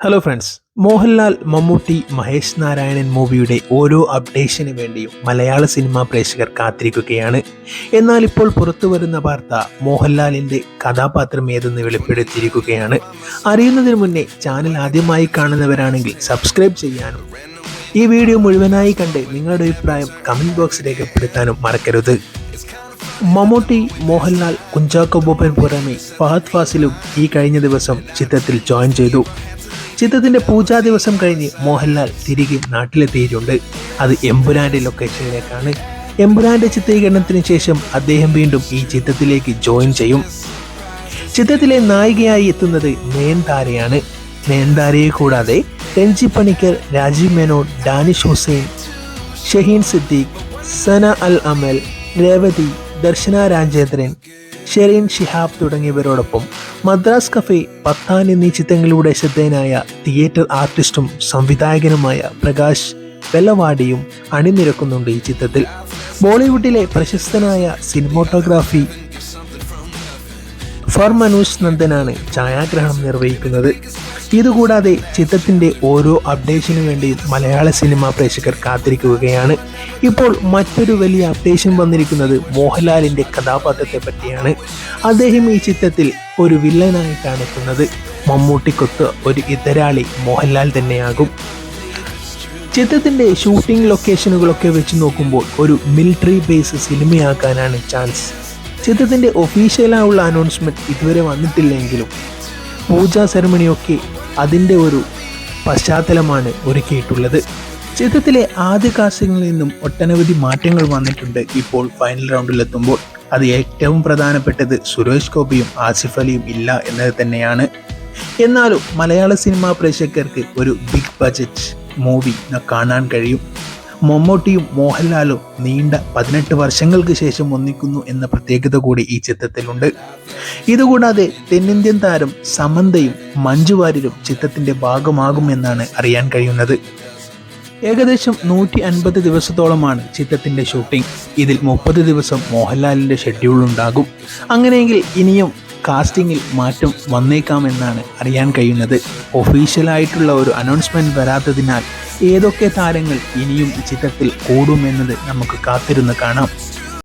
Hello friends, Mohanlal, Mammootty, Mahesh Narayanan മൂവിയുടെ ഓരോ അപ്ഡേഷന് വേണ്ടിയും മലയാള സിനിമാ പ്രേക്ഷകർ കാത്തിരിക്കുകയാണ്. എന്നാൽ ഇപ്പോൾ പുറത്തു വരുന്ന വാർത്ത മോഹൻലാലിൻ്റെ കഥാപാത്രം ഏതെന്ന് വെളിപ്പെടുത്തിയിരിക്കുകയാണ്. അറിയുന്നതിന് മുന്നേ ചാനൽ ആദ്യമായി കാണുന്നവരാണെങ്കിൽ സബ്സ്ക്രൈബ് ചെയ്യാനും ഈ വീഡിയോ മുഴുവനായി കണ്ട് നിങ്ങളുടെ അഭിപ്രായം കമൻറ്റ് ബോക്സ് രേഖപ്പെടുത്താനും മറക്കരുത്. മമ്മൂട്ടി, മോഹൻലാൽ, കുഞ്ചാക്കോ ബോബൻ പുറമെ ഫഹദ് ഫാസിലും ഈ കഴിഞ്ഞ ദിവസം ചിത്രത്തിൽ ജോയിൻ ചെയ്തു. ചിത്രത്തിന്റെ പൂജാ ദിവസം കഴിഞ്ഞ് മോഹൻലാൽ തിരികെ നാട്ടിലെത്തിയിട്ടുണ്ട്. അത് എമ്പുരാന്റെ ലൊക്കേഷനിലേക്കാണ്. എമ്പുരാന്റെ ചിത്രീകരണത്തിന് ശേഷം അദ്ദേഹം വീണ്ടും ഈ ചിത്രത്തിലേക്ക് ജോയിൻ ചെയ്യും. ചിത്രത്തിലെ നായികയായി എത്തുന്നത് നയൻതാരയാണ്. നയൻതാരയെ കൂടാതെ രഞ്ജി പണിക്കർ, രാജീവ് മേനോൻ, ഡാനിഷ് ഹുസൈൻ, ഷഹീൻ സിദ്ദീഖ്, സന അൽ അമൽ, രേവതി, ദർശന രാജേന്ദ്രൻ, ഷെറീൻ ഷിഹാബ് തുടങ്ങിയവരോടൊപ്പം മദ്രാസ് കഫേ, പത്താൻ എന്നീ ചിത്രങ്ങളിലൂടെ ശ്രദ്ധേയനായ തിയേറ്റർ ആർട്ടിസ്റ്റും സംവിധായകനുമായ പ്രകാശ് വെല്ലവാടിയും അണിനിരക്കുന്നുണ്ട് ഈ ചിത്രത്തിൽ. ബോളിവുഡിലെ പ്രശസ്തനായ സിനിമോട്ടോഗ്രാഫി മനോജ് നന്ദനാണ് ഛായാഗ്രഹണം നിർവഹിക്കുന്നത്. ഇതുകൂടാതെ ചിത്രത്തിൻ്റെ ഓരോ അപ്ഡേഷനു വേണ്ടിയും മലയാള സിനിമാ പ്രേക്ഷകർ കാത്തിരിക്കുകയാണ്. ഇപ്പോൾ മറ്റൊരു വലിയ അപ്ഡേഷൻ വന്നിരിക്കുന്നത് മോഹൻലാലിൻ്റെ കഥാപാത്രത്തെ പറ്റിയാണ്. അദ്ദേഹം ഈ ചിത്രത്തിൽ ഒരു വില്ലനായിട്ടാണ് എത്തുന്നത്. മമ്മൂട്ടിക്കൊത്ത് ഒരു എതിരാളി മോഹൻലാൽ തന്നെയാകും. ചിത്രത്തിൻ്റെ ഷൂട്ടിംഗ് ലൊക്കേഷനുകളൊക്കെ വെച്ച് നോക്കുമ്പോൾ ഒരു മിലിറ്ററി ബേസ് സിനിമയാക്കാനാണ് ചാൻസ്. ചിത്രത്തിൻ്റെ ഒഫീഷ്യലായുള്ള അനൗൺസ്മെൻറ്റ് ഇതുവരെ വന്നിട്ടില്ലെങ്കിലും പൂജാ സെറമണിയൊക്കെ അതിൻ്റെ ഒരു പശ്ചാത്തലമാണ് ഒരുക്കിയിട്ടുള്ളത്. ചിത്രത്തിലെ ആദ്യ കാസ്റ്റിംഗിൽ നിന്നും ഒട്ടനവധി മാറ്റങ്ങൾ വന്നിട്ടുണ്ട്. ഇപ്പോൾ ഫൈനൽ റൗണ്ടിലെത്തുമ്പോൾ അത് ഏറ്റവും പ്രധാനപ്പെട്ടത് സുരേഷ് ഗോപിയും ആസിഫ് അലിയും ഇല്ല എന്നത് തന്നെയാണ്. എന്നാലും മലയാള സിനിമാ പ്രേക്ഷകർക്ക് ഒരു ബിഗ് ബജറ്റ് മൂവി കാണാൻ കഴിയും. മമ്മൂട്ടിയും മോഹൻലാലും നീണ്ട 18 വർഷങ്ങൾക്ക് ശേഷം ഒന്നിക്കുന്നു എന്ന പ്രത്യേകത കൂടി ഈ ചിത്രത്തിലുണ്ട്. ഇതുകൂടാതെ തെന്നിന്ത്യൻ താരം സമന്തയും മഞ്ജു വാര്യരും ചിത്രത്തിൻ്റെ ഭാഗമാകുമെന്നാണ് അറിയാൻ കഴിയുന്നത്. ഏകദേശം 150 ദിവസത്തോളമാണ് ചിത്രത്തിൻ്റെ ഷൂട്ടിംഗ്. ഇതിൽ 30 ദിവസം മോഹൻലാലിൻ്റെ ഷെഡ്യൂൾ ഉണ്ടാകും. അങ്ങനെയെങ്കിൽ ഇനിയും കാസ്റ്റിങ്ങിൽ മാറ്റം വന്നേക്കാമെന്നാണ് അറിയാൻ കഴിയുന്നത്. ഒഫീഷ്യലായിട്ടുള്ള ഒരു അനൗൺസ്മെൻറ്റ് വരാത്തതിനാൽ ഏതൊക്കെ താരങ്ങൾ ഇനിയും ഈ ചിത്രത്തിൽ കൂടുമെന്നത് നമുക്ക് കാത്തിരുന്ന് കാണാം.